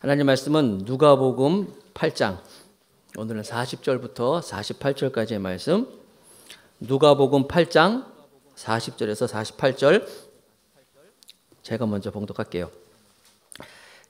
하나님 말씀은 누가복음 8장, 오늘은 40절부터 48절까지의 말씀. 누가복음 8장 40절에서 48절 제가 먼저 봉독할게요.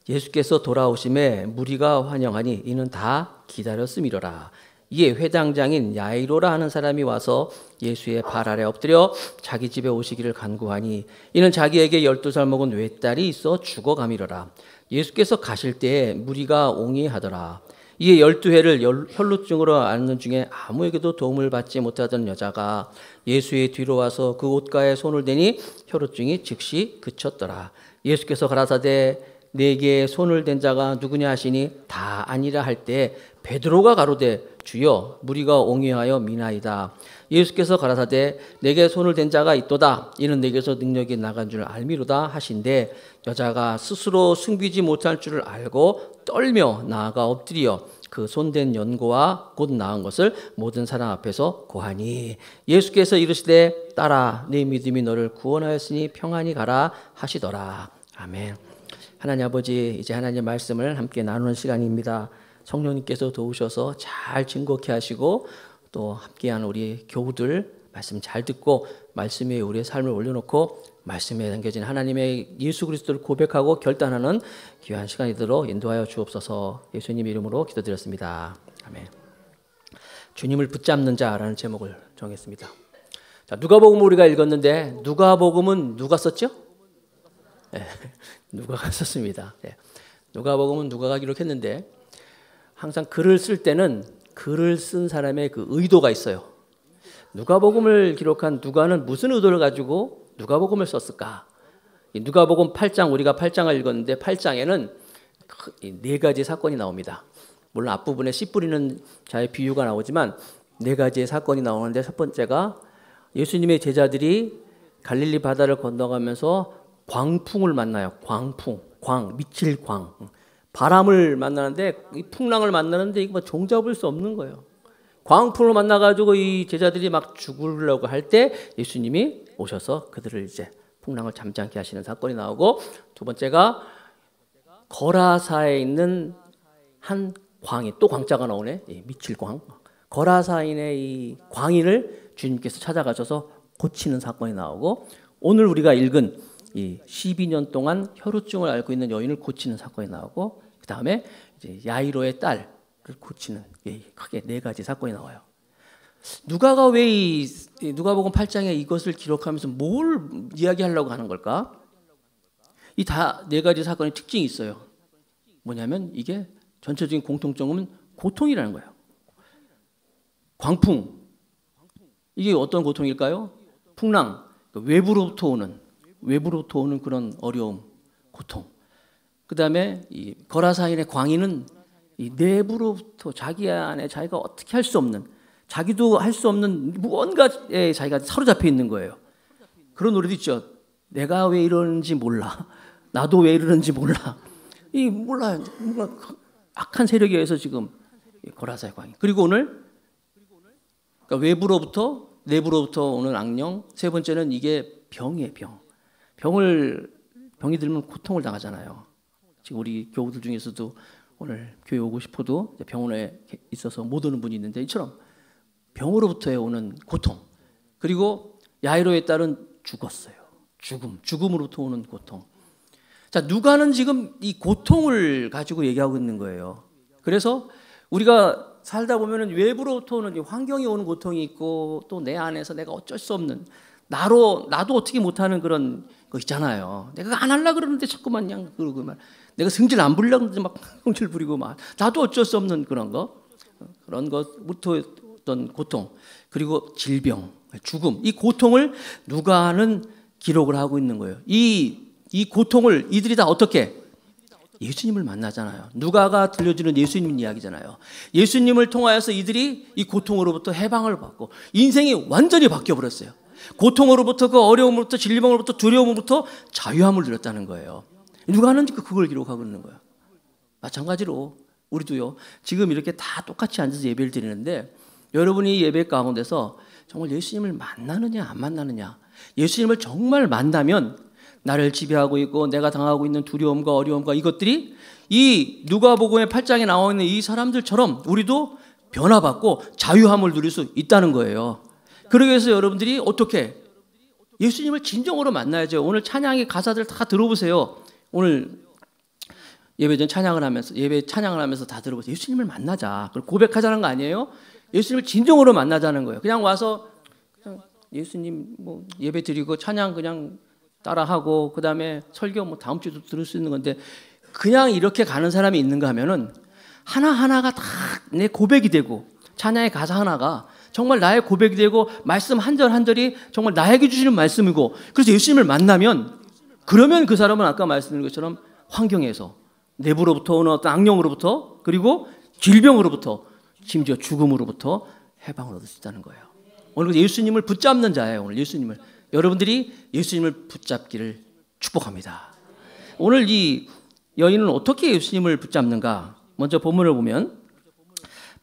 예수께서 돌아오심에 무리가 환영하니 이는 다 기다렸음이로라. 이에 회당장인 야이로라 하는 사람이 와서 예수의 발 아래 엎드려 자기 집에 오시기를 간구하니 이는 자기에게 12살 먹은 외딸이 있어 죽어가미로라. 예수께서 가실 때에 무리가 옹이하더라. 이에 12회를 혈루증으로 앓는 중에 아무에게도 도움을 받지 못하던 여자가 예수의 뒤로 와서 그 옷가에 손을 대니 혈루증이 즉시 그쳤더라. 예수께서 가라사대 내게 손을 댄 자가 누구냐 하시니 다 아니라 할 때 베드로가 가로되 주여 무리가 옹이하여 미나이다. 예수께서 가라사대 내게 손을 댄 자가 있도다. 이는 내게서 능력이 나간 줄 알미로다 하신대 여자가 스스로 숨기지 못할 줄을 알고 떨며 나아가 엎드려 그 손댄 연고와 곧 나은 것을 모든 사람 앞에서 고하니 예수께서 이르시되 딸아 네 믿음이 너를 구원하였으니 평안히 가라 하시더라. 아멘. 하나님 아버지, 이제 하나님 말씀을 함께 나누는 시간입니다. 성령님께서 도우셔서 잘 증거케 하시고 또 함께하는 우리 교우들 말씀 잘 듣고 말씀 위에 우리의 삶을 올려놓고 말씀에 담겨진 하나님의 예수 그리스도를 고백하고 결단하는 귀한 시간이 되도록 인도하여 주옵소서. 예수님 이름으로 기도드렸습니다. 아멘. 주님을 붙잡는 자라는 제목을 정했습니다. 자, 누가복음 우리가 읽었는데 누가복음은 누가 썼죠? 네, 누가가 썼습니다. 네. 누가복음은 누가가 기록했는데 항상 글을 쓸 때는 글을 쓴 사람의 그 의도가 있어요. 누가복음을 기록한 누가는 무슨 의도를 가지고 누가복음을 썼을까? 누가복음 8장, 우리가 8장을 읽었는데 8장에는 네 가지 사건이 나옵니다. 물론 앞부분에 씨 뿌리는 자의 비유가 나오지만 네 가지의 사건이 나오는데 첫 번째가 예수님의 제자들이 갈릴리 바다를 건너가면서 광풍을 만나요. 광풍, 미칠 광. 바람을 만나는데 이 풍랑을 만나는데 이거 뭐 종잡을 수 없는 거예요. 광풍을 만나가지고 이 제자들이 막 죽으려고 할 때 예수님이 오셔서 그들을 이제 풍랑을 잠잠케 하시는 사건이 나오고, 두 번째가 거라사에 있는 한 광인, 또 광자가 나오네. 미칠 광. 거라사인의 이 광인을 주님께서 찾아가셔서 고치는 사건이 나오고, 오늘 우리가 읽은 이 12년 동안 혈우증을 앓고 있는 여인을 고치는 사건이 나오고, 그 다음에 이제 야이로의 딸을 고치는 크게 네 가지 사건이 나와요. 누가가 왜 이 누가복음 8장에 이것을 기록하면서 뭘 이야기하려고 하는 걸까? 이 다 네 가지 사건의 특징이 있어요. 뭐냐면 이게 전체적인 공통점은 고통이라는 거예요. 광풍, 이게 어떤 고통일까요? 풍랑, 외부로부터 오는 그런 어려움, 고통. 그 다음에 이 거라사인의 광인은 이 내부로부터 자기 안에 자기가 어떻게 할 수 없는, 자기도 할 수 없는 무언가에 자기가 사로잡혀 있는 거예요. 그런 노래도 있죠. 내가 왜 이러는지 몰라. 나도 왜 이러는지 몰라. 몰라요. 뭔가 악한 세력에 의해서 지금 거라사의 광인. 그리고 오늘 그러니까 외부로부터 내부로부터 오는 악령. 세 번째는 이게 병이에요. 병이 들면 고통을 당하잖아요. 지금 우리 교우들 중에서도 오늘 교회 오고 싶어도 병원에 있어서 못 오는 분이 있는데 이처럼 병으로부터 오는 고통. 그리고 야이로의 딸은 죽었어요. 죽음으로부터 오는 고통. 자, 누가는 지금 이 고통을 가지고 얘기하고 있는 거예요. 그래서 우리가 살다 보면은 외부로부터 오는 환경이 오는 고통이 있고 또 내 안에서 내가 어쩔 수 없는 나도 어떻게 못하는 그런 거 있잖아요. 내가 안 하려고 그러는데 자꾸만 그냥 그러고 막 내가 성질 안 부리려고 그러는데 막 성질 부리고 막 나도 어쩔 수 없는 그런 것부터 어떤 고통, 그리고 질병, 죽음, 이 고통을 누가는 기록을 하고 있는 거예요. 이 고통을 이들이 다 어떻게? 예수님을 만나잖아요. 누가가 들려주는 예수님 이야기잖아요. 예수님을 통하여서 이들이 이 고통으로부터 해방을 받고 인생이 완전히 바뀌어버렸어요. 고통으로부터, 그 어려움으로부터, 질병으로부터, 두려움으로부터 자유함을 누렸다는 거예요. 누가는 그걸 기록하고 있는 거예요. 마찬가지로 우리도요, 지금 이렇게 다 똑같이 앉아서 예배를 드리는데 여러분이 예배 가운데서 정말 예수님을 만나느냐 안 만나느냐, 예수님을 정말 만나면 나를 지배하고 있고 내가 당하고 있는 두려움과 어려움과 이것들이 이 누가복음의 8장에 나와 있는 이 사람들처럼 우리도 변화받고 자유함을 누릴 수 있다는 거예요. 그러기 위해서 여러분들이 어떻게 예수님을 진정으로 만나야죠. 오늘 찬양의 가사들 다 들어보세요. 오늘 예배 전 찬양을 하면서 다 들어보세요. 예수님을 만나자. 그리고 고백하자는 거 아니에요? 예수님을 진정으로 만나자는 거예요. 그냥 와서 그냥 예수님 뭐 예배 드리고 찬양 그냥 따라하고 그다음에 설교 뭐 다음 주도 들을 수 있는 건데 그냥 이렇게 가는 사람이 있는가 하면은 하나하나가 다 내 고백이 되고 찬양의 가사 하나가 정말 나의 고백이 되고 말씀 한 절 한 절이 정말 나에게 주시는 말씀이고 그래서 예수님을 만나면 그러면 그 사람은 아까 말씀드린 것처럼 환경에서 내부로부터 오는 어떤 악령으로부터 그리고 질병으로부터 심지어 죽음으로부터 해방을 얻을 수 있다는 거예요. 오늘 예수님을 붙잡는 자예요. 오늘 예수님을 여러분들이 예수님을 붙잡기를 축복합니다. 오늘 이 여인은 어떻게 예수님을 붙잡는가? 먼저 본문을 보면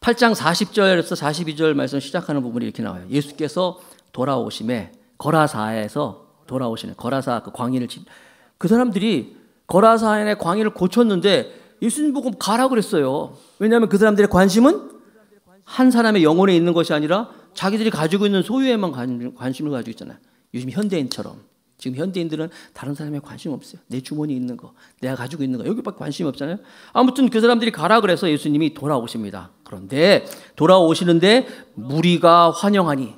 8장 40절에서 42절 말씀 시작하는 부분이 이렇게 나와요. 예수께서 돌아오심에 거라사에서 돌아오시는 거라사 그 광인을 그 사람들이 거라사의 광인을 고쳤는데 예수님 보고 가라 그랬어요. 왜냐하면 그 사람들의 관심은 한 사람의 영혼에 있는 것이 아니라 자기들이 가지고 있는 소유에만 관심을 가지고 있잖아요. 요즘 현대인처럼 지금 현대인들은 다른 사람에 관심 없어요. 내 주머니에 있는 거, 내가 가지고 있는 거 여기밖에 관심이 없잖아요. 아무튼 그 사람들이 가라 그래서 예수님이 돌아오십니다. 그런데 돌아오시는데 무리가 환영하니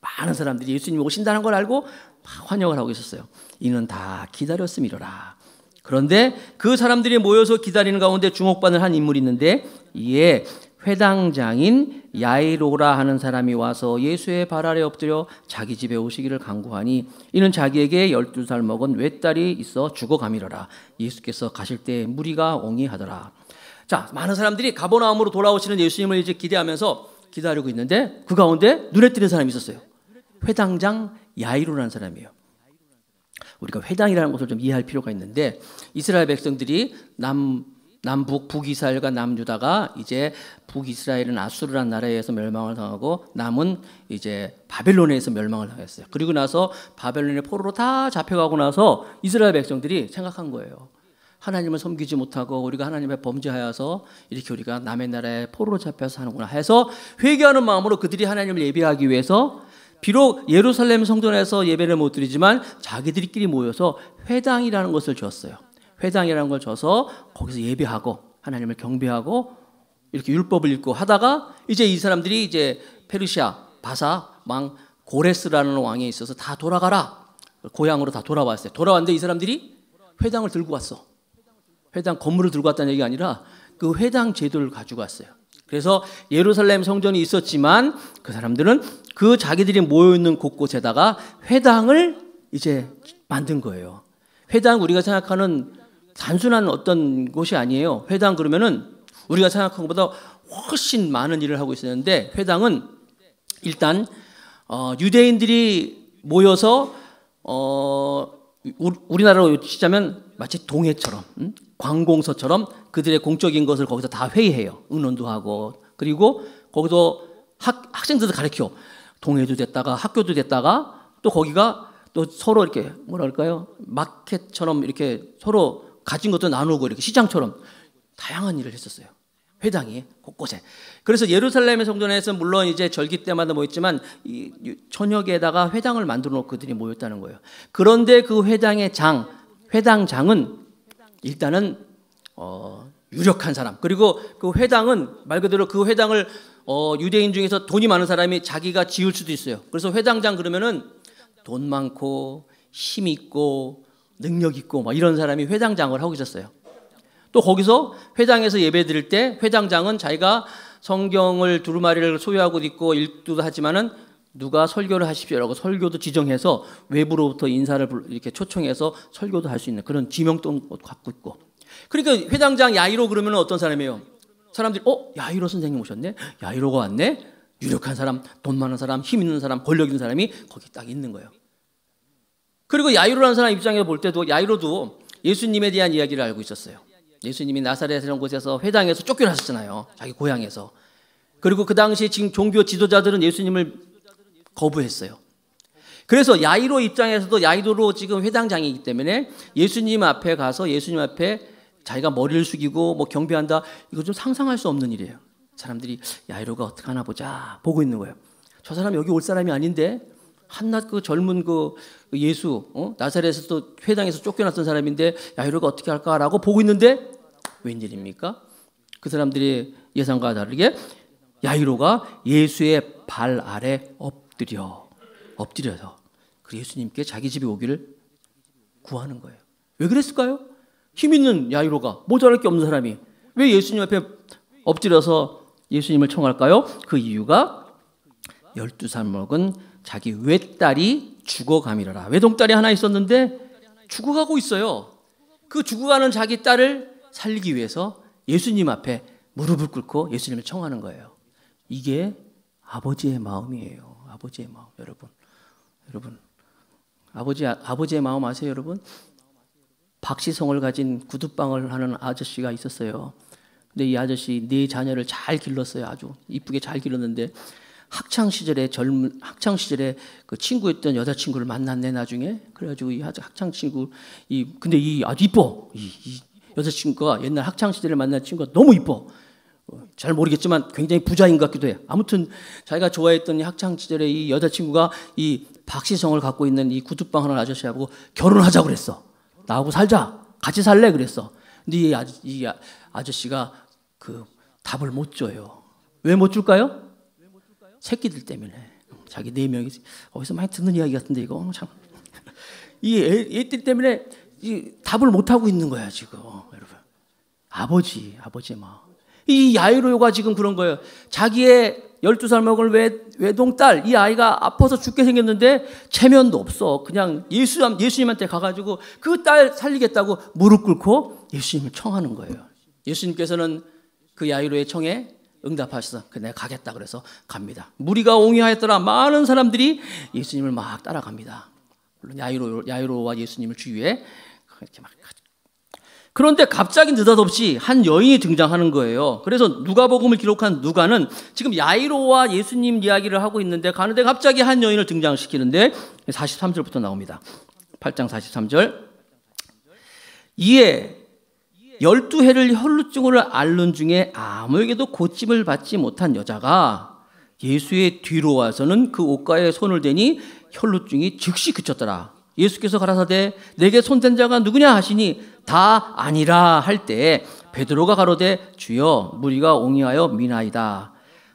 많은 사람들이 예수님이 오신다는 걸 알고 환영을 하고 있었어요. 이는 다 기다렸음이로라. 그런데 그 사람들이 모여서 기다리는 가운데 주목받는 한 인물이 있는데 이에 회당장인 야이로라 하는 사람이 와서 예수의 발 아래 엎드려 자기 집에 오시기를 간구하니 이는 자기에게 12살 먹은 외딸이 있어 죽어가미러라. 예수께서 가실 때 무리가 옹이하더라. 자, 많은 사람들이 가버나움으로 돌아오시는 예수님을 이제 기대하면서 기다리고 있는데 그 가운데 눈에 띄는 사람이 있었어요. 회당장 야이로라는 사람이에요. 우리가 회당이라는 것을 좀 이해할 필요가 있는데 이스라엘 백성들이 남북 북이스라엘과 남유다가 이제 북이스라엘은 아수르라는 나라에 의해서 멸망을 당하고 남은 이제 바벨론에 의해서 멸망을 당했어요. 그리고 나서 바벨론의 포로로 다 잡혀가고 나서 이스라엘 백성들이 생각한 거예요. 하나님을 섬기지 못하고 우리가 하나님의 범죄하여서 이렇게 우리가 남의 나라에 포로로 잡혀서 사는구나 해서 회개하는 마음으로 그들이 하나님을 예배하기 위해서 비록 예루살렘 성전에서 예배를 못 드리지만 자기들끼리 모여서 회당이라는 것을 줬어요. 회당이라는 걸 줘서 거기서 예배하고 하나님을 경배하고 이렇게 율법을 읽고 하다가 이제 이 사람들이 이제 페르시아 바사 왕 고레스라는 왕에 있어서 다 돌아가라. 고향으로 다 돌아왔어요. 돌아왔는데 이 사람들이 회당을 들고 왔어. 회당 건물을 들고 왔다는 얘기가 아니라 그 회당 제도를 가지고 왔어요. 그래서 예루살렘 성전이 있었지만 그 사람들은 그 자기들이 모여있는 곳곳에다가 회당을 이제 만든 거예요. 회당 우리가 생각하는 단순한 어떤 곳이 아니에요. 회당 그러면은 우리가 생각한 것보다 훨씬 많은 일을 하고 있었는데 회당은 일단 유대인들이 모여서 우리나라로 치자면 마치 동회처럼 관공서처럼 그들의 공적인 것을 거기서 다 회의해요. 의논도 하고 그리고 거기서 학생들도 가르쳐. 동회도 됐다가 학교도 됐다가 또 거기가 또 서로 이렇게 뭐랄까요 마켓처럼 이렇게 서로 가진 것도 나누고 이렇게 시장처럼 다양한 일을 했었어요. 회당이 곳곳에. 그래서 예루살렘의 성전에서 물론 이제 절기 때마다 모였지만 이 저녁에다가 회당을 만들어 놓고 그들이 모였다는 거예요. 그런데 그 회당의 회당장은 일단은 유력한 사람. 그리고 그 회당은 말 그대로 그 회당을 유대인 중에서 돈이 많은 사람이 자기가 지을 수도 있어요. 그래서 회당장 그러면은 돈 많고 힘 있고 능력 있고 막 이런 사람이 회당장을 하고 있었어요. 또 거기서 회당에서 예배 드릴 때 회당장은 자기가 성경을 두루마리를 소유하고 있고 읽기도 하지만은 누가 설교를 하십시오라고 설교도 지정해서 외부로부터 인사를 이렇게 초청해서 설교도 할 수 있는 그런 지명도 갖고 있고. 그러니까 회당장 야이로 그러면 어떤 사람이에요? 사람들이 야이로 선생님 오셨네? 야이로가 왔네? 유력한 사람, 돈 많은 사람, 힘 있는 사람, 권력 있는 사람이 거기 딱 있는 거예요. 그리고 야이로라는 사람 입장에서 볼 때도 야이로도 예수님에 대한 이야기를 알고 있었어요. 예수님이 나사렛이라는 곳에서 회당에서 쫓겨났었잖아요. 자기 고향에서. 그리고 그 당시에 지금 종교 지도자들은 예수님을 거부했어요. 그래서 야이로 입장에서도 야이로 지금 회당장이기 때문에 예수님 앞에 가서 예수님 앞에 자기가 머리를 숙이고 뭐 경배한다, 이거 좀 상상할 수 없는 일이에요. 사람들이 야이로가 어떻게 하나 보자 보고 있는 거예요. 저 사람 여기 올 사람이 아닌데, 한낱 그 젊은 그 예수, 나사렛에서 또 회당에서 쫓겨났던 사람인데 야이로가 어떻게 할까라고 보고 있는데 웬일입니까? 그 사람들이 예상과 다르게 야이로가 예수의 발 아래 엎드려서 그 예수님께 자기 집에 오기를 구하는 거예요. 왜 그랬을까요? 힘 있는 야이로가, 모자랄 게 없는 사람이 왜 예수님 앞에 엎드려서 예수님을 청할까요? 그 이유가 12살 먹은 자기 외딸이 죽어가미러라. 외동딸이 하나 있었는데 죽어가고 있어요. 그 죽어가는 자기 딸을 살리기 위해서 예수님 앞에 무릎을 꿇고 예수님을 청하는 거예요. 이게 아버지의 마음이에요. 아버지의 마음. 여러분 아버지의 마음 아세요, 여러분? 박시성을 가진 구두방을 하는 아저씨가 있었어요. 근데 이 아저씨 4자녀를 잘 길렀어요. 아주 이쁘게 잘 길렀는데 학창 시절에 그 친구였던 여자친구를 만났네, 나중에. 그래가지고 이 학창 친구, 근데 아주 이뻐. 이 여자친구가 옛날 학창 시절에 만난 친구가 너무 이뻐. 잘 모르겠지만 굉장히 부자인 것 같기도 해. 아무튼 자기가 좋아했던 이 학창 시절에 이 여자친구가 이 박시성을 갖고 있는 이 구두방 하는 아저씨하고 결혼하자고 그랬어. 나하고 살자, 같이 살래 그랬어. 근데 이 아저씨가 그 답을 못 줘요. 왜 못 줄까요? 새끼들 때문에. 자기 4명이 어디서 많이 듣는 이야기 같은데 이거 참. 이 애들 때문에 답을 못 하고 있는 거야 지금, 여러분. 아버지의 마음. 이 야이로가 지금 그런 거예요. 자기의 12살 먹은 외동딸, 이 아이가 아파서 죽게 생겼는데 체면도 없어. 그냥 예수님한테 가가지고 그 딸 살리겠다고 무릎 꿇고 예수님을 청하는 거예요. 예수님께서는 그 야이로의 청에 응답하셔서 내가 가겠다 그래서 갑니다. 무리가 옹이하였더라. 많은 사람들이 예수님을 막 따라갑니다. 물론 야이로와 예수님을 주위에 이렇게 막. 그런데 갑자기 느닷없이 한 여인이 등장하는 거예요. 그래서 누가복음을 기록한 누가는 지금 야이로와 예수님 이야기를 하고 있는데 가는데 갑자기 한 여인을 등장시키는데 43절부터 나옵니다. 8장 43절. 이에 12해를 혈루증으로 앓는 중에 아무에게도 고침을 받지 못한 여자가 예수의 뒤로 와서는 그 옷가에 손을 대니 혈루증이 즉시 그쳤더라. 예수께서 가라사대 내게 손댄 자가 누구냐 하시니 다 아니라 할 때 베드로가 가로되 주여 무리가 옹이하여 미나이다.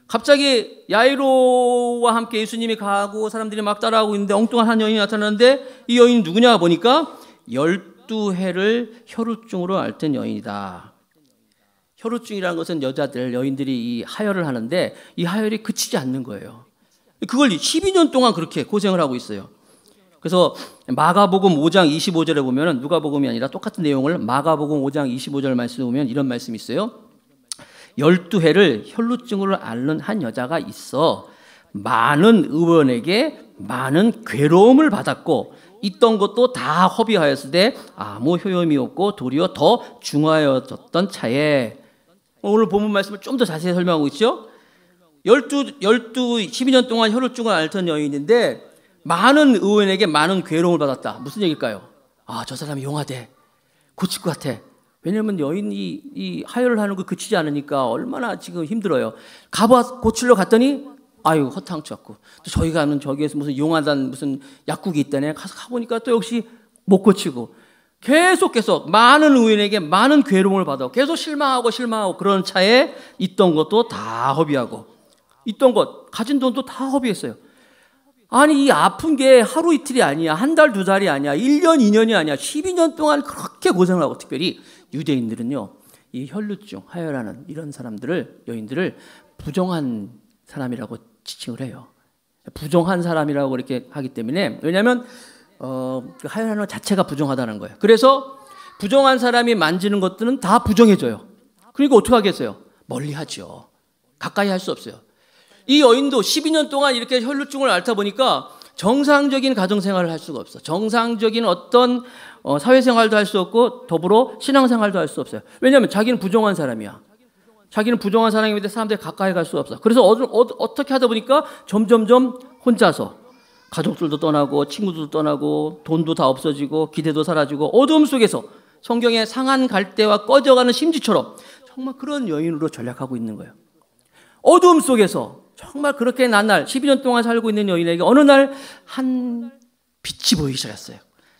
갑자기 야이로와 함께 예수님이 가고 사람들이 막 따라하고 있는데 엉뚱한 한 여인이 나타나는데 이 여인이 누구냐 보니까 12해를 혈루증으로 앓던 여인이다. 혈루증이라는 것은 여인들이 이 하혈을 하는데 이 하혈이 그치지 않는 거예요. 그걸 12년 동안 그렇게 고생을 하고 있어요. 그래서 마가복음 5장 25절에 보면 누가복음이 아니라 똑같은 내용을 마가복음 5장 25절 말씀에 보면 이런 말씀이 있어요. 12해를 혈루증으로 앓는 한 여자가 있어 많은 의원에게 많은 괴로움을 받았고 있던 것도 다 허비하였으되 아무 효용이 없고 도리어 더 중하여졌던 차에. 오늘 본문 말씀을 좀 더 자세히 설명하고 있죠. 12 동안 혈루증을 앓던 여인인데 많은 의원에게 많은 괴로움을 받았다. 무슨 얘기일까요? 저 사람이 용하대. 고칠 것 같아. 왜냐하면 여인이 이 하혈을 하는 거 그치지 않으니까 얼마나 지금 힘들어요. 고치러 갔더니 허탕치 없고 또 저희가 아는 저기에서 무슨 용하다는 무슨 약국이 있다네. 가서 가보니까 또 역시 못 고치고 계속 많은 의원에게 많은 괴로움을 받아 계속 실망하고 그런 차에 있던 것도 다 허비하고 있던 것 가진 돈도 다 허비했어요. 아니 이 아픈 게 하루 이틀이 아니야. 한 달, 2달이 아니야. 1년, 2년이 아니야. 12년 동안 그렇게 고생을 하고 특별히 유대인들은요. 이 혈루증, 하혈하는 이런 여인들을 부정한 사람이라고 지칭을 해요. 부정한 사람이라고 그렇게 하기 때문에 왜냐하면 그 하혈하는 것 자체가 부정하다는 거예요. 그래서 부정한 사람이 만지는 것들은 다 부정해져요. 그러니까 어떻게 하겠어요? 멀리 하죠. 가까이 할 수 없어요. 이 여인도 12년 동안 이렇게 혈루증을 앓다 보니까 정상적인 가정생활을 할 수가 없어. 정상적인 어떤 사회생활도 할 수 없고 더불어 신앙생활도 할 수 없어요. 왜냐하면 자기는 부정한 사람이야. 자기는 부정한 사람인데 사람들이 가까이 갈 수 없어. 그래서 어떻게 하다 보니까 점점점 혼자서 가족들도 떠나고 친구들도 떠나고 돈도 다 없어지고 기대도 사라지고 어두움 속에서 성경의 상한 갈대와 꺼져가는 심지처럼 정말 그런 여인으로 전락하고 있는 거예요. 어두움 속에서 정말 그렇게 나날 12년 동안 살고 있는 여인에게 어느 날 한 빛이 보이기 시작했어요.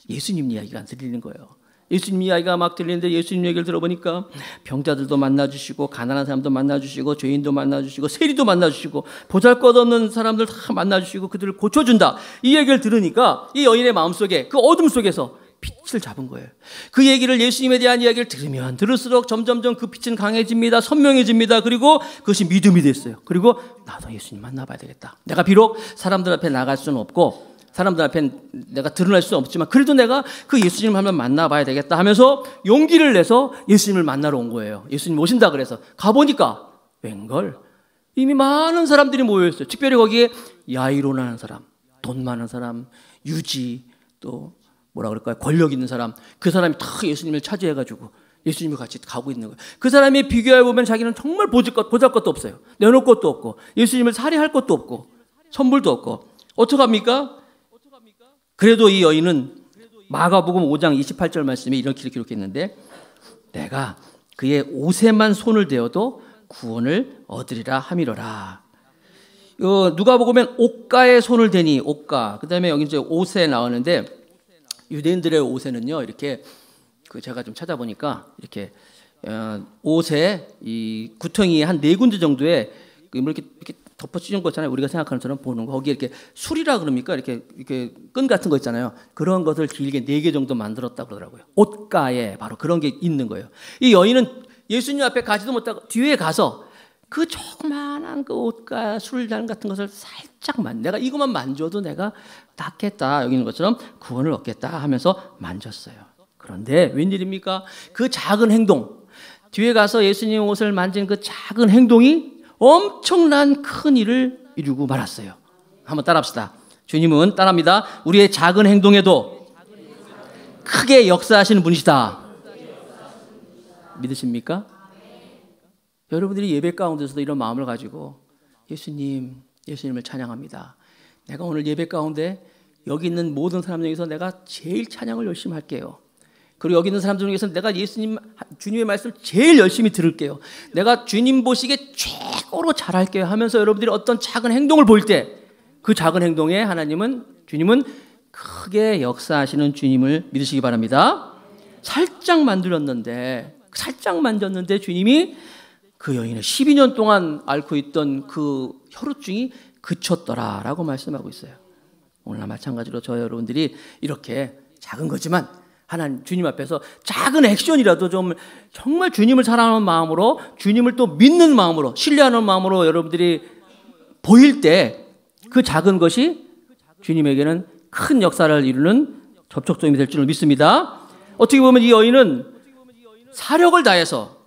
예수님 이야기가 들리는 거예요. 예수님 이야기가 막 들리는데 예수님 얘기를 들어보니까 병자들도 만나주시고 가난한 사람도 만나주시고 죄인도 만나주시고 세리도 만나주시고 보잘것없는 사람들 다 만나주시고 그들을 고쳐준다. 이 얘기를 들으니까 이 여인의 마음속에 그 어둠 속에서 빛을 잡은 거예요. 그 얘기를 예수님에 대한 이야기를 들으면 들을수록 점점점 그 빛은 강해집니다. 선명해집니다. 그리고 그것이 믿음이 됐어요. 그리고 나도 예수님 만나봐야 되겠다. 내가 비록 사람들 앞에 나갈 수는 없고 사람들 앞에 내가 드러날 수는 없지만 그래도 내가 그 예수님을 한번 만나봐야 되겠다 하면서 용기를 내서 예수님을 만나러 온 거예요. 예수님 오신다 그래서 가보니까 웬걸 이미 많은 사람들이 모여있어요. 특별히 거기에 야이로라는 사람, 돈 많은 사람, 유지, 또 뭐라 그럴까요? 권력 있는 사람, 그 사람이 다 예수님을 차지해가지고 예수님과 같이 가고 있는 거예요. 그 사람이 비교해보면 자기는 정말 보잘것도 없어요. 내놓을 것도 없고 예수님을 살해할 것도 없고 선물도 없고 어떡합니까? 그래도 이 여인은 마가복음 5장 28절 말씀에 이렇게 기록했는데 내가 그의 옷에만 손을 대어도 구원을 얻으리라 함이로라. 누가복음엔 옷가에 손을 대니 옷가. 그다음에 여기 이제 옷에 나오는데 유대인들의 옷에는요 이렇게 제가 좀 찾아보니까 이렇게 옷에 이 구덩이에 한 4군데 정도의 이렇게 덮어씌운 거 있잖아요. 우리가 생각하는 것처럼 보는 거. 거기에 이렇게 술이라 그럽니까? 이렇게 끈 같은 거 있잖아요. 그런 것을 길게 4개 정도 만들었다고 그러더라고요. 옷가에 바로 그런 게 있는 거예요. 이 여인은 예수님 앞에 가지도 못하고 뒤에 가서 그 조그만한 그 옷가 술잔 같은 것을 살짝만 내가 이것만 만져도 내가 낫겠다. 여기 있는 것처럼 구원을 얻겠다 하면서 만졌어요. 그런데 웬일입니까? 그 작은 행동, 뒤에 가서 예수님 옷을 만진 그 작은 행동이 엄청난 큰 일을 이루고 말았어요. 한번 따라합시다. 주님은 따라합니다. 우리의 작은 행동에도 크게 역사하시는 분이시다. 믿으십니까? 여러분들이 예배 가운데서도 이런 마음을 가지고 예수님을 찬양합니다. 내가 오늘 예배 가운데 여기 있는 모든 사람 중에서 내가 제일 찬양을 열심히 할게요. 그리고 여기 있는 사람들 중에서 내가 주님의 말씀 제일 열심히 들을게요. 내가 주님 보시기에 최고로 잘할게요 하면서 여러분들이 어떤 작은 행동을 볼 때 그 작은 행동에 주님은 크게 역사하시는 주님을 믿으시기 바랍니다. 살짝 만졌는데 주님이 그 여인의 12년 동안 앓고 있던 그 혈우증이 그쳤더라라고 말씀하고 있어요. 오늘날 마찬가지로 저 여러분들이 이렇게 작은 거지만 하나님 주님 앞에서 작은 액션이라도 좀 정말 주님을 사랑하는 마음으로 주님을 또 믿는 마음으로 신뢰하는 마음으로 여러분들이 보일 때 그 작은 것이 주님에게는 큰 역사를 이루는 접촉점이 될 줄을 믿습니다. 어떻게 보면 이 여인은 사력을 다해서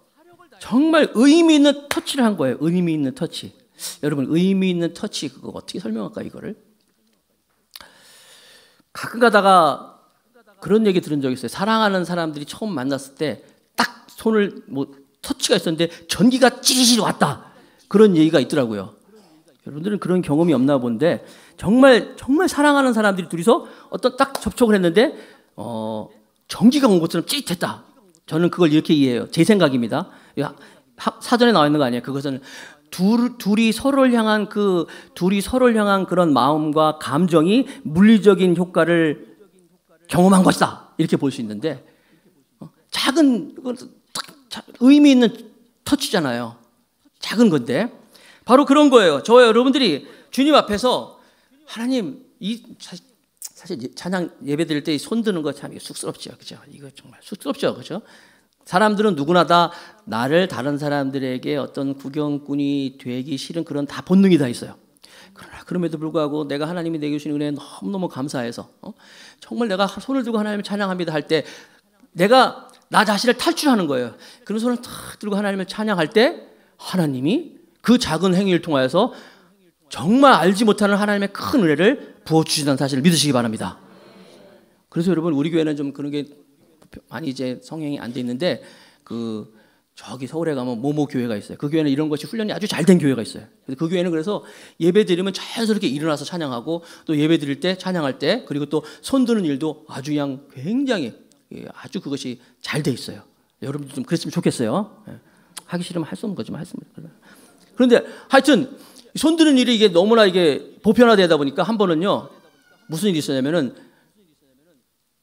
정말 의미 있는 터치를 한 거예요. 의미 있는 터치. 여러분 의미 있는 터치 그거 어떻게 설명할까 이거를? 가끔 가다가 그런 얘기 들은 적 있어요. 사랑하는 사람들이 처음 만났을 때 딱 손을 터치가 있었는데 전기가 찌릿 왔다. 그런 얘기가 있더라고요. 여러분들은 그런 경험이 없나 본데 정말 사랑하는 사람들이 둘이서 어떤 딱 접촉을 했는데 전기가 온 것처럼 찌릿했다. 저는 그걸 이렇게 이해해요. 제 생각입니다. 사전에 나와 있는 거 아니에요. 그것은 둘이 서로를 향한 그런 마음과 감정이 물리적인 효과를 경험한 것이다. 이렇게 볼 수 있는데 작은 의미 있는 터치잖아요. 작은 건데 바로 그런 거예요. 저와 여러분들이 주님 앞에서 하나님 사실 찬양 예배 드릴 때 손 드는 거 참 쑥스럽죠. 그죠? 이거 정말 쑥스럽죠. 그죠? 사람들은 누구나 다 나를 다른 사람들에게 어떤 구경꾼이 되기 싫은 그런 다 본능이 다 있어요. 그러나 그럼에도 불구하고 내가 하나님이 내게 주신 은혜에 너무너무 감사해서 정말 내가 손을 들고 하나님을 찬양합니다 할 때 내가 나 자신을 탈출하는 거예요. 그런 손을 탁 들고 하나님을 찬양할 때 하나님이 그 작은 행위를 통하여서 정말 알지 못하는 하나님의 큰 은혜를 부어주신다는 사실을 믿으시기 바랍니다. 그래서 여러분 우리 교회는 좀 그런 게 많이 이제 성행이 안 돼 있는데 저기 서울에 가면 모모 교회가 있어요. 그 교회는 이런 것이 훈련이 아주 잘 된 교회가 있어요. 그 교회는 그래서 예배 드리면 자연스럽게 일어나서 찬양하고 또 예배 드릴 때 찬양할 때 그리고 또 손 드는 일도 아주 그냥 굉장히 아주 그것이 잘 돼 있어요. 여러분도 좀 그랬으면 좋겠어요. 하기 싫으면 할 수 없는 거지만 했으면. 그런데 하여튼 손 드는 일이 이게 너무나 이게 보편화되다 보니까 한 번은요 무슨 일이 있었냐면은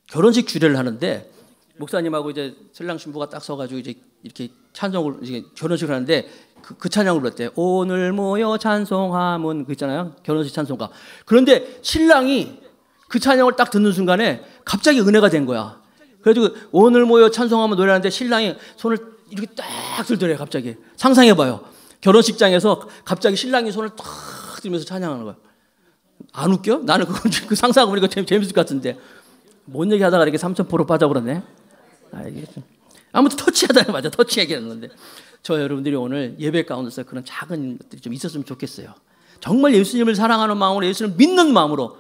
결혼식 주례를 하는데 목사님하고 이제 신랑 신부가 딱 서가지고 이제 이렇게 찬송을 이제 결혼식을 하는데 그 찬양을 불렀대. 오늘 모여 찬송하면 그 있잖아요. 결혼식 찬송가. 그런데 신랑이 그 찬양을 딱 듣는 순간에 갑자기 은혜가 된 거야. 그래가지고 오늘 모여 찬송하면 노래하는데 신랑이 손을 이렇게 딱 들더래요. 갑자기 상상해봐요. 결혼식장에서 갑자기 신랑이 손을 딱 들면서 찬양하는 거야. 안 웃겨? 나는 그 상상하고 보니까 재밌을 것 같은데 뭔 얘기하다가 이렇게 3,000% 빠져버렸네. 아무튼 터치하다 맞아. 터치 얘기하는 건데 저 여러분들이 오늘 예배 가운데서 그런 작은 것들이 좀 있었으면 좋겠어요. 정말 예수님을 사랑하는 마음으로 예수님을 믿는 마음으로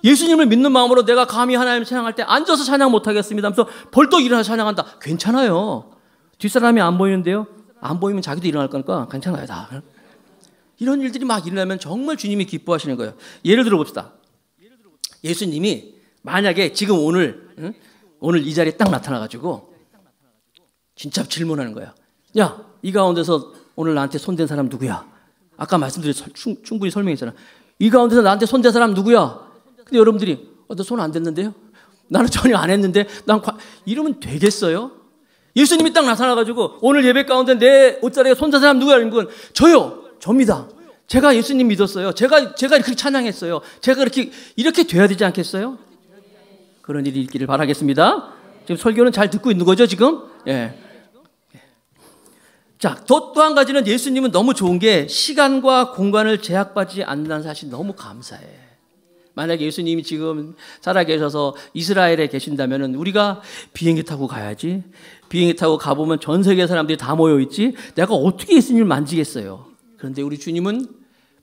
예수님을 믿는 마음으로 내가 감히 하나님을 찬양할 때 앉아서 찬양 못하겠습니다 하면서 벌떡 일어나서 찬양한다. 괜찮아요. 뒷사람이 안 보이는데요. 안 보이면 자기도 일어날 거니까 괜찮아요. 다. 이런 일들이 막 일어나면 정말 주님이 기뻐하시는 거예요. 예를 들어 봅시다. 예수님이 만약에 지금 오늘 이 자리에 딱 나타나가지고 진짜 질문하는 거야. 야, 이 가운데서 오늘 나한테 손댄 사람 누구야? 아까 말씀드린 충분히 설명했잖아. 이 가운데서 나한테 손댄 사람 누구야? 근데 여러분들이 너 손 안 댔는데요? 나는 전혀 안 했는데 이러면 되겠어요? 예수님이 딱 나타나가지고 오늘 예배 가운데 내 옷자리에 손댄 사람 누구야? 이러면 저요. 접니다. 제가 예수님 믿었어요. 제가 그렇게 찬양했어요. 제가 이렇게 돼야 되지 않겠어요? 그런 일이 있기를 바라겠습니다. 지금 설교는 잘 듣고 있는 거죠, 지금? 예. 자, 또 한 가지는 예수님은 너무 좋은 게 시간과 공간을 제약받지 않는다는 사실 너무 감사해. 만약에 예수님이 지금 살아계셔서 이스라엘에 계신다면 우리가 비행기 타고 가야지. 비행기 타고 가보면 전 세계 사람들이 다 모여있지. 내가 어떻게 예수님을 만지겠어요? 그런데 우리 주님은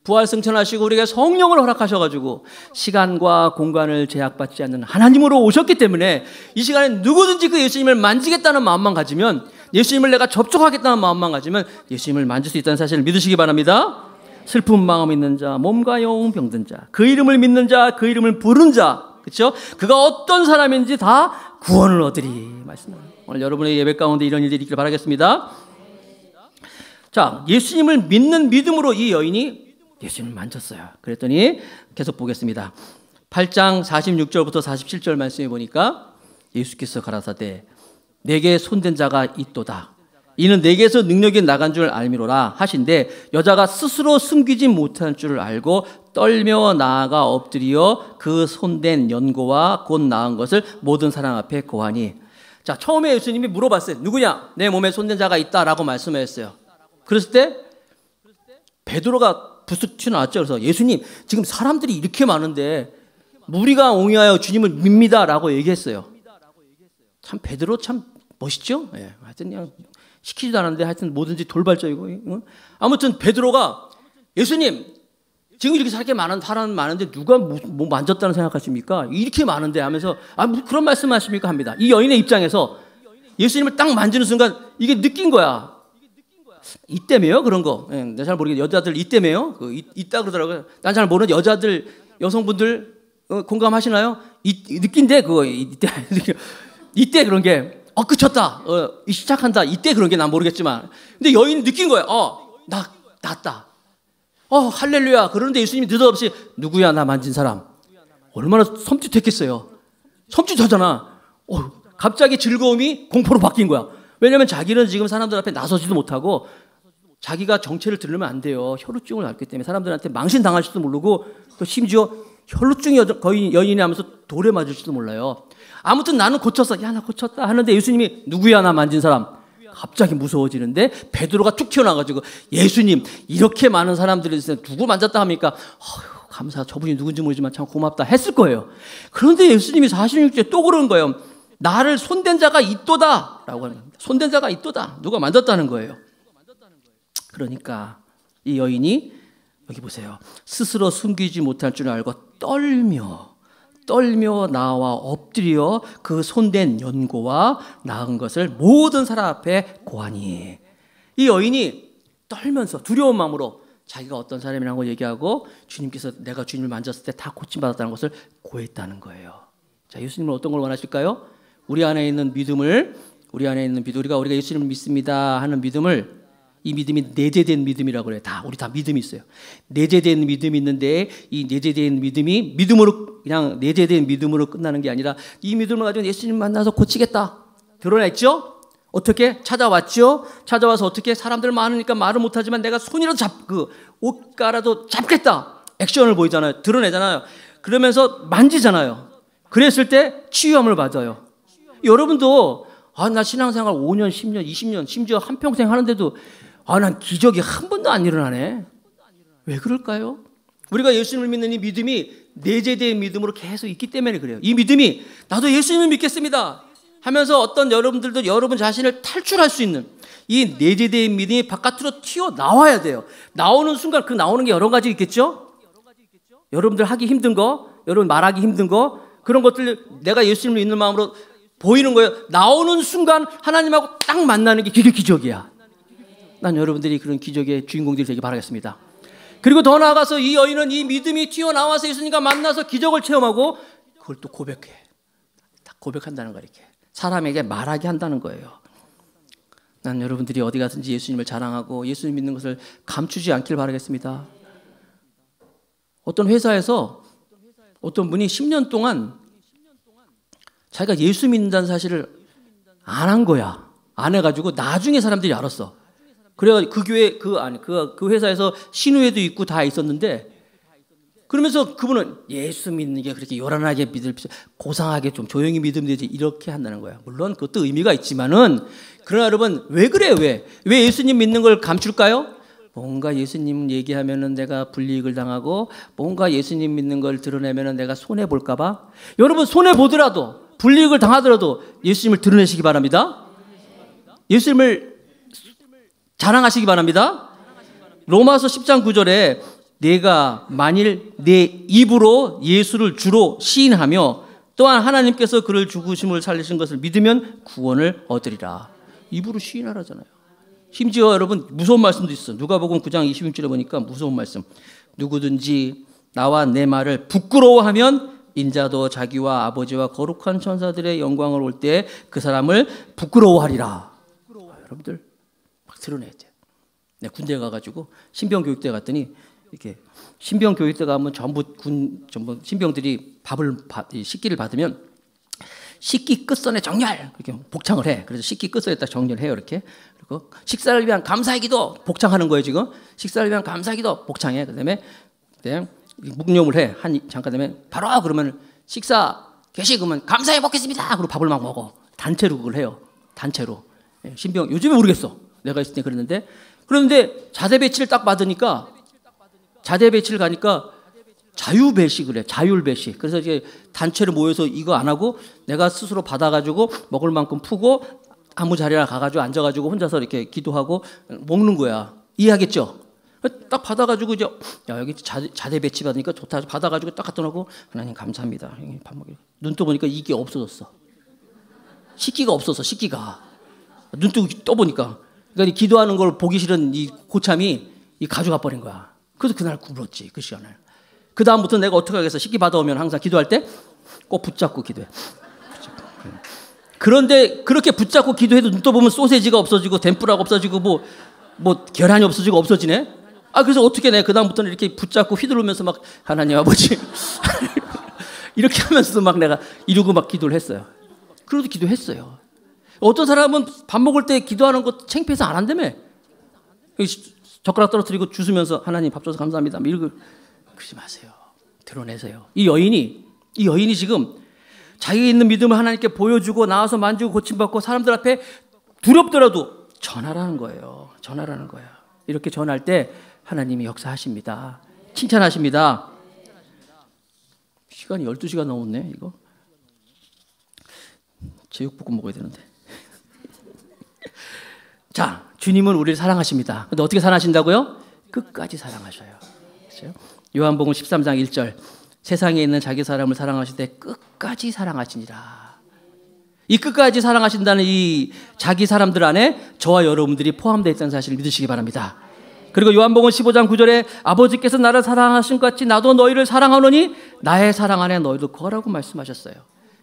부활승천하시고 우리에게 성령을 허락하셔가지고 시간과 공간을 제약받지 않는 하나님으로 오셨기 때문에 이 시간에 누구든지 그 예수님을 만지겠다는 마음만 가지면 예수님을 내가 접촉하겠다는 마음만 가지면 예수님을 만질 수 있다는 사실을 믿으시기 바랍니다. 슬픈 마음 있는 자, 몸과 영혼 병든 자, 그 이름을 믿는 자, 그 이름을 부른 자, 그렇죠? 그가 어떤 사람인지 다 구원을 얻으리 말씀합니다. 오늘 여러분의 예배 가운데 이런 일들이 있기를 바라겠습니다. 자, 예수님을 믿는 믿음으로 이 여인이 예수님을 만졌어요. 그랬더니 계속 보겠습니다. 8장 46절부터 47절 말씀해 보니까 예수께서 가라사대 내게 손댄 자가 있도다. 이는 내게서 능력이 나간 줄 알미로라 하신데 여자가 스스로 숨기지 못한 줄을 알고 떨며 나아가 엎드려 그 손댄 연고와 곧 나은 것을 모든 사람 앞에 고하니. 자, 처음에 예수님이 물어봤어요. 누구냐? 내 몸에 손댄 자가 있다라고 말씀하셨어요. 그랬을 때 베드로가 부스럭 튀어나왔죠. 그래서 예수님 지금 사람들이 이렇게 많은데 무리가 옹이하여 주님을 밉니다라고 얘기했어요. 참 베드로 참 멋있죠. 예, 하여튼 그냥 시키지도 않았는데 하여튼 뭐든지 돌발적이고. 아무튼 베드로가 예수님 지금 이렇게 사람 많은데 누가 뭐 만졌다는 생각하십니까? 이렇게 많은데 하면서 뭐 그런 말씀하십니까 합니다. 이 여인의 입장에서 예수님을 딱 만지는 순간 이게 느낀 거야. 이때매요 그런 거. 내가 잘 모르겠는데 여자들 이때매요. 있다 그러더라고요. 난 잘 모르는 여자들 여성분들 공감하시나요? 느낀대 그거 이때 그런 게 그쳤다. 시작한다. 이때 그런 게 난 모르겠지만 근데 여인이 느낀 거야. 나 낫다. 할렐루야. 그러는데 예수님이 느닷없이 누구야 나 만진 사람. 얼마나 섬찟했겠어요. 섬찟하잖아. 갑자기 즐거움이 공포로 바뀐 거야. 왜냐하면 자기는 지금 사람들 앞에 나서지도 못하고 자기가 정체를 들으면 안 돼요. 혈루증을 앓기 때문에 사람들한테 망신당할지도 모르고 또 심지어 혈루증이 거의 여인이 하면서 돌에 맞을지도 몰라요. 아무튼 나는 고쳤어. 야, 나 고쳤다 하는데 예수님이 누구야 나 만진 사람. 갑자기 무서워지는데 베드로가 툭 튀어나와가지고 예수님 이렇게 많은 사람들이 있으면 누구 만졌다 합니까? 감사. 저분이 누군지 모르지만 참 고맙다 했을 거예요. 그런데 예수님이 46절에 또 그러는 거예요. 나를 손댄 자가 있도다 라고 하는 겁니다. 손댄 자가 있도다. 누가 만졌다는 거예요. 그러니까 이 여인이 여기 보세요. 스스로 숨기지 못할 줄 알고 떨며 나와 엎드려 그 손댄 연고와 나은 것을 모든 사람 앞에 고하니. 이 여인이 떨면서 두려운 마음으로 자기가 어떤 사람이라는 걸 얘기하고 주님께서 내가 주님을 만졌을 때 다 고침받았다는 것을 고했다는 거예요. 자, 예수님은 어떤 걸 원하실까요? 우리 안에 있는 믿음을, 우리가 예수님을 믿습니다 하는 믿음을, 이 믿음이 내재된 믿음이라고 그래요. 우리 다 믿음이 있어요. 내재된 믿음이 있는데 이 내재된 믿음이 그냥 내재된 믿음으로 끝나는 게 아니라 이 믿음을 가지고 예수님 만나서 고치겠다. 드러냈죠? 어떻게? 찾아왔죠? 찾아와서 어떻게? 사람들 많으니까 말을 못하지만 내가 손이라도 옷가라도 잡겠다. 액션을 보이잖아요. 드러내잖아요. 그러면서 만지잖아요. 그랬을 때 치유함을 받아요. 여러분도 나 신앙생활 5년, 10년, 20년, 심지어 한평생 하는데도 난 기적이 한 번도 안 일어나네. 왜 그럴까요? 우리가 예수님을 믿는 이 믿음이 내재된 믿음으로 계속 있기 때문에 그래요. 이 믿음이 나도 예수님을 믿겠습니다 하면서 어떤 여러분들도 여러분 자신을 탈출할 수 있는 이 내재된 믿음이 바깥으로 튀어나와야 돼요. 나오는 순간 나오는 게 여러 가지 있겠죠? 여러분들 하기 힘든 거, 여러분 말하기 힘든 거, 그런 것들 내가 예수님을 믿는 마음으로 보이는 거예요. 나오는 순간 하나님하고 딱 만나는 게 그게 기적이야. 난 여러분들이 그런 기적의 주인공들이 되길 바라겠습니다. 그리고 더 나아가서 이 여인은 이 믿음이 튀어나와서 예수님과 만나서 기적을 체험하고 그걸 또 고백해. 딱 고백한다는 거야. 이렇게 사람에게 말하게 한다는 거예요. 난 여러분들이 어디 가든지 예수님을 자랑하고 예수님 믿는 것을 감추지 않길 바라겠습니다. 어떤 회사에서 어떤 분이 10년 동안 자기가 예수 믿는다는 사실을 안 한 거야. 안 해가지고 나중에 사람들이 알았어. 그래가 그 교회 그 회사에서 신우회도 있고 다 있었는데, 그러면서 그분은 예수 믿는 게 그렇게 요란하게 믿을 필요, 고상하게 좀 조용히 믿으면 되지 이렇게 한다는 거야. 물론 그것도 의미가 있지만은, 그러나 여러분 왜 그래요? 왜 예수님 믿는 걸 감출까요? 뭔가 예수님 얘기하면은 내가 불이익을 당하고, 뭔가 예수님 믿는 걸 드러내면은 내가 손해 볼까 봐. 여러분 손해 보더라도 불이익을 당하더라도 예수님을 드러내시기 바랍니다. 예수님을 자랑하시기 바랍니다. 로마서 10장 9절에 내가 만일 내 입으로 예수를 주로 시인하며 또한 하나님께서 그를 죽으심을 살리신 것을 믿으면 구원을 얻으리라. 입으로 시인하라잖아요. 심지어 여러분 무서운 말씀도 있어요. 누가복음 9장 26절에 보니까 무서운 말씀. 누구든지 나와 내 말을 부끄러워하면 인자도 자기와 아버지와 거룩한 천사들의 영광을 올 때 그 사람을 부끄러워하리라. 여러분들 막 드러내야 돼요. 내가 군대 가가지고 신병교육대 갔더니 이렇게 신병교육대 가면 전부 신병들이 식기를 받으면 식기 끝선에 정렬 이렇게 복창을 해. 그래서 식기 끝선에 딱 정렬해요 이렇게. 그리고 식사를 위한 감사의 기도 복창하는 거예요 지금. 식사를 위한 감사의 기도 복창해. 그다음에 묵념을 해. 잠깐 되면 바로 그러면 식사 개시 그러면 감사해 먹겠습니다. 그리고 밥을 막 먹어. 단체로 그걸 해요. 단체로. 신병 요즘에 모르겠어. 내가 있을 때 그랬는데, 그런데 자대 배치를 딱 받으니까 자대 배치를 가니까 자유배식을 해. 자율배식. 그래서 이제 단체로 모여서 이거 안 하고 내가 스스로 받아가지고 먹을 만큼 푸고 아무 자리나 가가지고 앉아가지고 혼자서 이렇게 기도하고 먹는 거야. 이해하겠죠? 딱 받아가지고 이제 여기 자대 배치 받으니까 좋다. 받아가지고 딱 갖다 놓고 하나님 감사합니다. 밥 먹이. 눈 떠보니까 이게 없어졌어. 식기가 없어서 식기가. 눈 뜨고 떠보니까. 그러니까 기도하는 걸 보기 싫은 이 고참이 가져가 버린 거야. 그래서 그날 굶었지 그 시간을. 그 다음부터 내가 어떻게 하겠어? 식기 받아오면 항상 기도할 때 꼭 붙잡고 기도해. 그런데 그렇게 붙잡고 기도해도 눈 떠보면 소세지가 없어지고 덴뿌라가 없어지고 뭐 계란이 없어지고 없어지네. 그래서 어떻게 내 그 다음부터는 이렇게 붙잡고 휘두르면서 막 하나님 아버지 이렇게 하면서도 막 내가 이러고 막 기도를 했어요. 그래도 기도했어요. 어떤 사람은 밥 먹을 때 기도하는 거 창피해서 안 한다며. 젓가락 떨어뜨리고 주스면서 하나님 밥 줘서 감사합니다. 이러고. 그러지 마세요. 드러내세요. 이 여인이 지금 자기가 있는 믿음을 하나님께 보여주고 나와서 만지고 고침받고 사람들 앞에 두렵더라도 전하라는 거예요. 전하라는 거예요. 이렇게 전할 때 하나님이 역사하십니다. 칭찬하십니다. 시간이 12시간 넘었네 이거. 제육볶음 먹어야 되는데. 자, 주님은 우리를 사랑하십니다. 근데 어떻게 사랑하신다고요? 끝까지 사랑하셔요. 그렇죠? 요한복음 13장 1절. 세상에 있는 자기 사람을 사랑하실 때 끝까지 사랑하시니라. 이 끝까지 사랑하신다는 이 자기 사람들 안에 저와 여러분들이 포함되어 있다는 사실을 믿으시기 바랍니다. 그리고 요한복음 15장 9절에 아버지께서 나를 사랑하신 것 같이 나도 너희를 사랑하노니 나의 사랑 안에 너희도 거하라고 말씀하셨어요.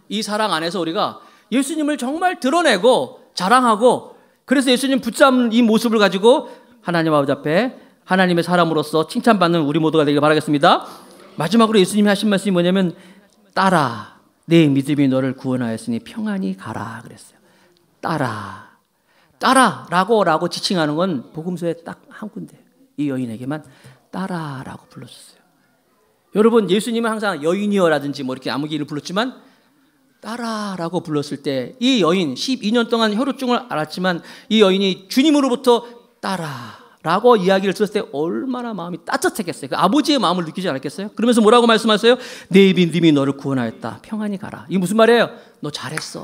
이 사랑 안에서 우리가 예수님을 정말 드러내고 자랑하고, 그래서 예수님 붙잡은 이 모습을 가지고 하나님 아버지 앞에 하나님의 사람으로서 칭찬받는 우리 모두가 되길 바라겠습니다. 마지막으로 예수님이 하신 말씀이 뭐냐면 따라 내 믿음이 너를 구원하였으니 평안히 가라 그랬어요. 따라라고 지칭하는 건 복음서에 딱 한 군데, 이 여인에게만 따라라고 불렀었어요. 여러분, 예수님은 항상 여인이여라든지 뭐 이렇게 아무 길을 불렀지만 따라라고 불렀을 때 이 여인 12년 동안 혈우증을 앓았지만 이 여인이 주님으로부터 따라라고 이야기를 들었을 때 얼마나 마음이 따뜻했겠어요. 그 아버지의 마음을 느끼지 않았겠어요? 그러면서 뭐라고 말씀하세요? 내 믿음이 너를 구원하였다. 평안히 가라. 이게 무슨 말이에요? 너 잘했어.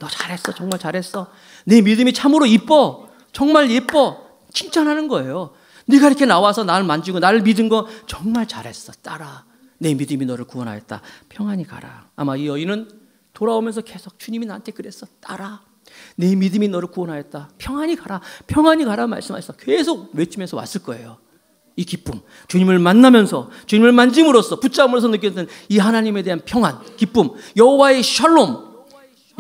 너 잘했어. 정말 잘했어. 내 믿음이 참으로 이뻐. 정말 예뻐. 칭찬하는 거예요. 네가 이렇게 나와서 나를 만지고 나를 믿은 거 정말 잘했어. 따라. 내 믿음이 너를 구원하였다. 평안히 가라. 아마 이 여인은 돌아오면서 계속 주님이 나한테 그랬어. 따라. 내 믿음이 너를 구원하였다. 평안히 가라. 평안히 가라 말씀하셨어. 계속 외치면서 왔을 거예요. 이 기쁨. 주님을 만나면서 주님을 만짐으로써 붙잡음으로써 느꼈던 이 하나님에 대한 평안, 기쁨, 여호와의 샬롬.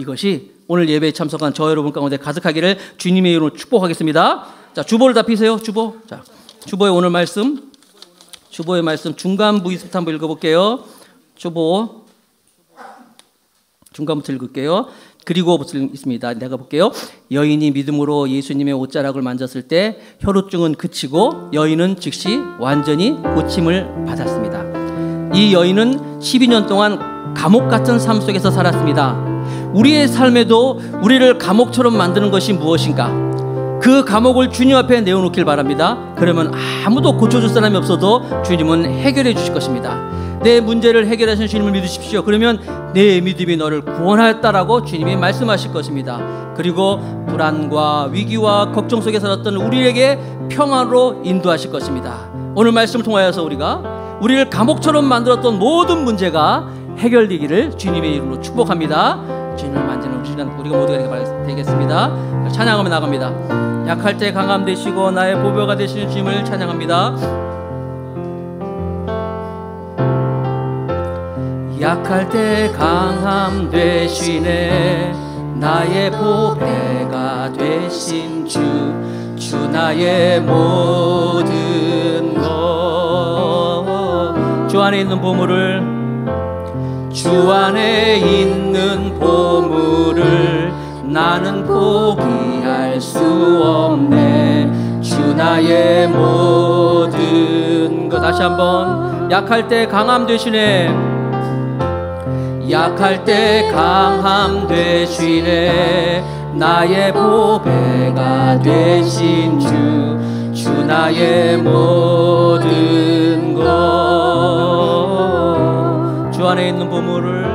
이것이 오늘 예배에 참석한 저 여러분 가운데 가득하기를 주님의 이름으로 축복하겠습니다. 자, 주보를 다 피세요. 주보. 자, 주보의 오늘 말씀. 주보의 말씀 중간부 이스부터 한번 읽어볼게요. 주보 중간부터 읽을게요. 그리고부터 있습니다. 내가 볼게요. 여인이 믿음으로 예수님의 옷자락을 만졌을 때 혈우증은 그치고 여인은 즉시 완전히 고침을 받았습니다. 이 여인은 12년 동안 감옥 같은 삶 속에서 살았습니다. 우리의 삶에도 우리를 감옥처럼 만드는 것이 무엇인가? 그 감옥을 주님 앞에 내어놓길 바랍니다. 그러면 아무도 고쳐줄 사람이 없어도 주님은 해결해 주실 것입니다. 내 문제를 해결하시는 주님을 믿으십시오. 그러면 내 믿음이 너를 구원하였다라고 주님이 말씀하실 것입니다. 그리고 불안과 위기와 걱정 속에 살았던 우리에게 평안으로 인도하실 것입니다. 오늘 말씀을 통하여서 우리를 감옥처럼 만들었던 모든 문제가 해결되기를 주님의 이름으로 축복합니다. 주님을 만지는 우리 시간 우리가 모두가 되겠습니다. 찬양하며 나갑니다. 약할 때 강함 되시고 나의 보배가 되시는 주님을 찬양합니다. 약할 때 강함 되시네 나의 보배가 되신 주 나의 모든 것 주 안에 있는 보물을 주 안에 있는 보물을 나는 포기할 수 없네 주 나의 모든 것 다시 한번 약할 때 강함 되시네 약할 때 강함 되시네 나의 보배가 되신 주 나의 모든 것 주 안에 있는 보물을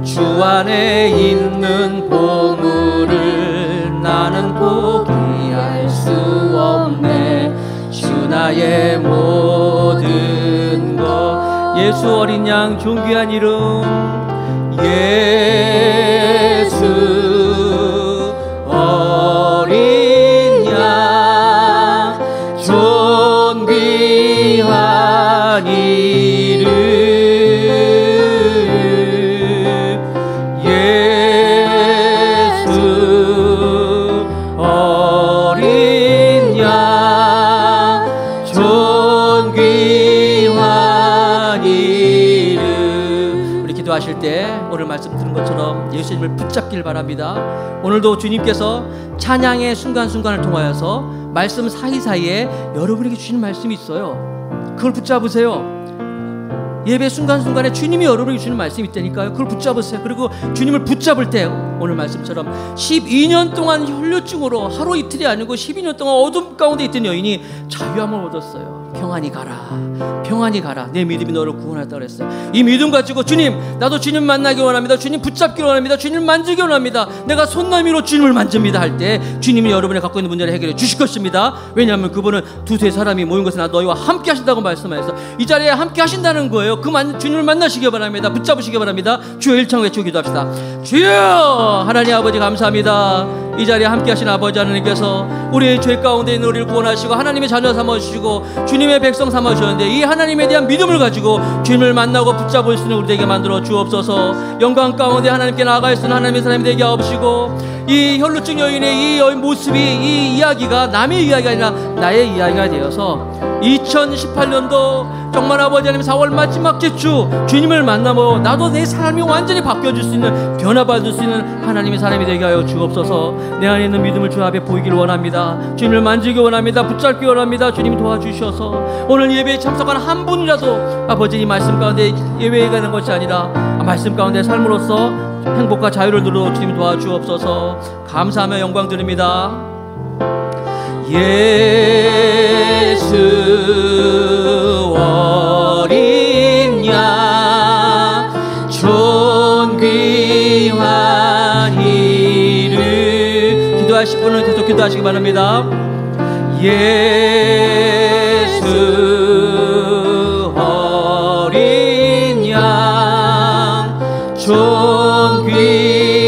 주 안에 있는 보물을 나는 포기할 수 없네 주 나의 모든 것 예수 어린 양 존귀한 이름 예수 어린 양 존귀한 이름 하실 때 오늘 말씀 들은 것처럼 예수님을 붙잡길 바랍니다. 오늘도 주님께서 찬양의 순간순간을 통하여서 말씀 사이사이에 여러분에게 주시는 말씀이 있어요. 그걸 붙잡으세요. 예배 순간순간에 주님이 여러분에게 주시는 말씀이 있다니까요. 그걸 붙잡으세요. 그리고 주님을 붙잡을 때 오늘 말씀처럼 12년 동안 혈류증으로 하루 이틀이 아니고 12년 동안 어둠 가운데 있던 여인이 자유함을 얻었어요. 평안히 가라. 평안히 가라. 내 믿음이 너를 구원했다 그랬어요. 이 믿음 가지고 주님, 나도 주님 만나기 원합니다. 주님 붙잡기 원합니다. 주님 만지기 원합니다. 내가 손나미로 주님을 만집니다 할 때 주님이 여러분이 갖고 있는 문제를 해결해 주실 것입니다. 왜냐하면 그분은 두세 사람이 모인 것은 너희와 함께 하신다고 말씀하셔서 이 자리에 함께 하신다는 거예요. 주님을 만나시기 바랍니다. 붙잡으시기 바랍니다. 주여 1창 외치고 기도합시다. 주여! 하나님 아버지 감사합니다. 이 자리에 함께 하신 아버지 하나님께서 우리의 죄 가운데 있는 우리를 구원하시고 하나님의 자녀 삼아주시고 주님의 백성 삼아주셨는데 이 하나님에 대한 믿음을 가지고 주님을 만나고 붙잡을 수 있는 우리 되게 만들어 주옵소서. 영광 가운데 하나님께 나아갈 수 있는 하나님의 사람이 되게 하옵시고 이 혈루증 여인의 이 모습이 이 이야기가 남의 이야기가 아니라 나의 이야기가 되어서 2018년도 정말 아버지 하나님 4월 마지막 주 주님을 만나고 나도 내 삶이 완전히 바뀌어질 수 있는 변화받을 수 있는 하나님의 사람이 되게 하여 주옵소서. 내 안에 있는 믿음을 주 앞에 보이기를 원합니다. 주님을 만지기 원합니다. 붙잡기 원합니다. 주님 도와주셔서 오늘 예배에 참석한 한 분이라도 아버지 이 말씀 가운데 예배에 가는 것이 아니라 말씀 가운데 삶으로써 행복과 자유를 누려 주님 도와주옵소서. 감사하며 영광 드립니다. 예수 어린 양 존귀한 이름 기도하실 분은 계속 기도하시기 바랍니다. 예수 어린 양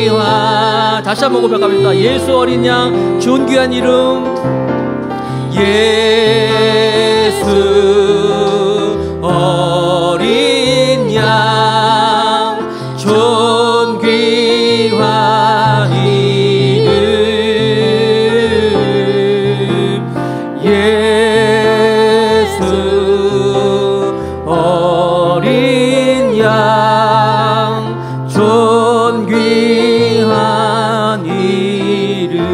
존귀한 다시 한번 고백합니다. 예수 어린 양 존귀한 이름 예수 어린 양 존귀한 이름 예수 어린 양 존귀한 이름.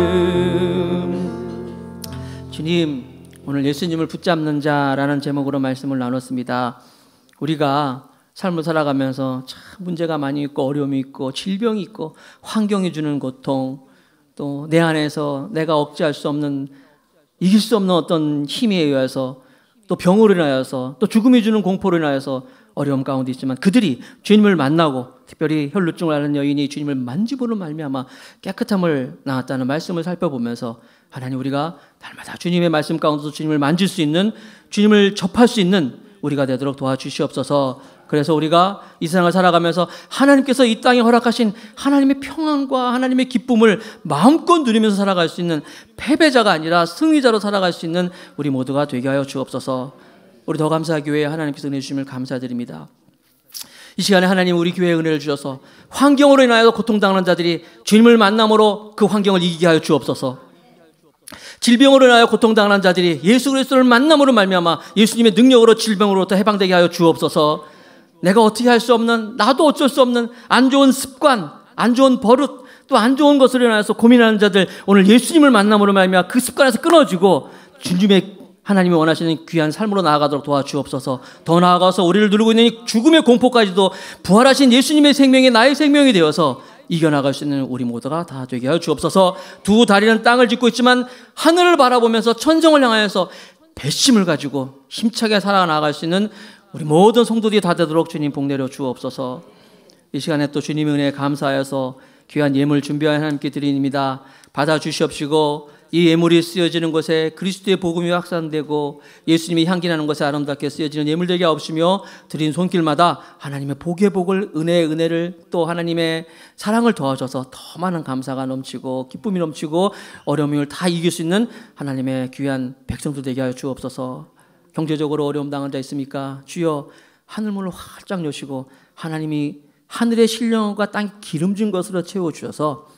주님, 오늘 예수님을 붙잡는 자라는 제목으로 말씀을 나눴습니다. 우리가 삶을 살아가면서 참 문제가 많이 있고 어려움이 있고 질병이 있고 환경이 주는 고통 또 내 안에서 내가 억제할 수 없는 이길 수 없는 어떤 힘에 의해서 또 병으로 인하여서 또 죽음이 주는 공포로 인하여서 어려움 가운데 있지만 그들이 주님을 만나고 특별히 혈루증을 앓는 여인이 주님을 만지보는 말미암아 깨끗함을 나왔다는 말씀을 살펴보면서 하나님 우리가 날마다 주님의 말씀 가운데서 주님을 만질 수 있는 주님을 접할 수 있는 우리가 되도록 도와주시옵소서. 그래서 우리가 이 세상을 살아가면서 하나님께서 이 땅에 허락하신 하나님의 평안과 하나님의 기쁨을 마음껏 누리면서 살아갈 수 있는 패배자가 아니라 승리자로 살아갈 수 있는 우리 모두가 되게 하여 주옵소서. 우리 더 감사하기 위해 하나님께서 은혜 주심을 감사드립니다. 이 시간에 하나님 우리 교회에 은혜를 주셔서 환경으로 인하여 고통당하는 자들이 주님을 만남으로 그 환경을 이기게 하여 주옵소서. 질병으로 인하여 고통당하는 자들이 예수 그리스도를 만남으로 말미암아 예수님의 능력으로 질병으로부터 해방되게 하여 주옵소서. 내가 어떻게 할 수 없는 나도 어쩔 수 없는 안 좋은 습관, 안 좋은 버릇 또 안 좋은 것으로 인하여서 고민하는 자들 오늘 예수님을 만남으로 말미암아 그 습관에서 끊어지고 주님의 하나님이 원하시는 귀한 삶으로 나아가도록 도와주옵소서. 더 나아가서 우리를 누르고 있는 이 죽음의 공포까지도 부활하신 예수님의 생명이 나의 생명이 되어서 이겨나갈 수 있는 우리 모두가 다 되게 하여 주옵소서. 두 다리는 땅을 짚고 있지만 하늘을 바라보면서 천정을 향하여서 배심을 가지고 힘차게 살아나갈 수 있는 우리 모든 성도들이 다 되도록 주님 복 내려 주옵소서. 이 시간에 또 주님의 은혜에 감사하여서 귀한 예물 준비하여 하나님께 드립니다. 받아주시옵시고 이 예물이 쓰여지는 곳에 그리스도의 복음이 확산되고 예수님이 향기나는 곳에 아름답게 쓰여지는 예물 되게 하옵시며 드린 손길마다 하나님의 복의 복을 은혜의 은혜를 또 하나님의 사랑을 도와줘서 더 많은 감사가 넘치고 기쁨이 넘치고 어려움을 다 이길 수 있는 하나님의 귀한 백성들 되게 하여 주옵소서. 경제적으로 어려움 당한 자 있습니까? 주여 하늘문을 활짝 여시고 하나님이 하늘의 신령과 땅 기름진 것으로 채워주셔서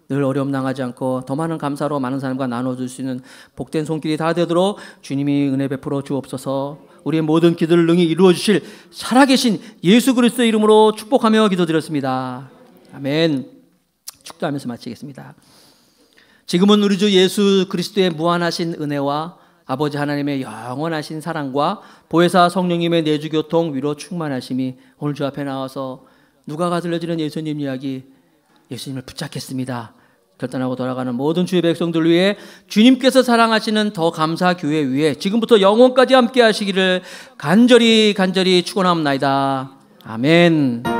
늘 어려움 당하지 않고 더 많은 감사로 많은 사람과 나눠줄 수 있는 복된 손길이 다 되도록 주님이 은혜 베풀어 주옵소서. 우리의 모든 기도를 능히 이루어 주실 살아계신 예수 그리스도의 이름으로 축복하며 기도드렸습니다. 아멘. 축도하면서 마치겠습니다. 지금은 우리 주 예수 그리스도의 무한하신 은혜와 아버지 하나님의 영원하신 사랑과 보혜사 성령님의 내주교통 위로 충만하심이 오늘 주 앞에 나와서 누가가 들려지는 예수님 이야기 예수님을 붙잡겠습니다. 결단하고 돌아가는 모든 주의 백성들 위해 주님께서 사랑하시는 더 감사 교회 위에 지금부터 영원까지 함께 하시기를 간절히 축원합니다. 아멘.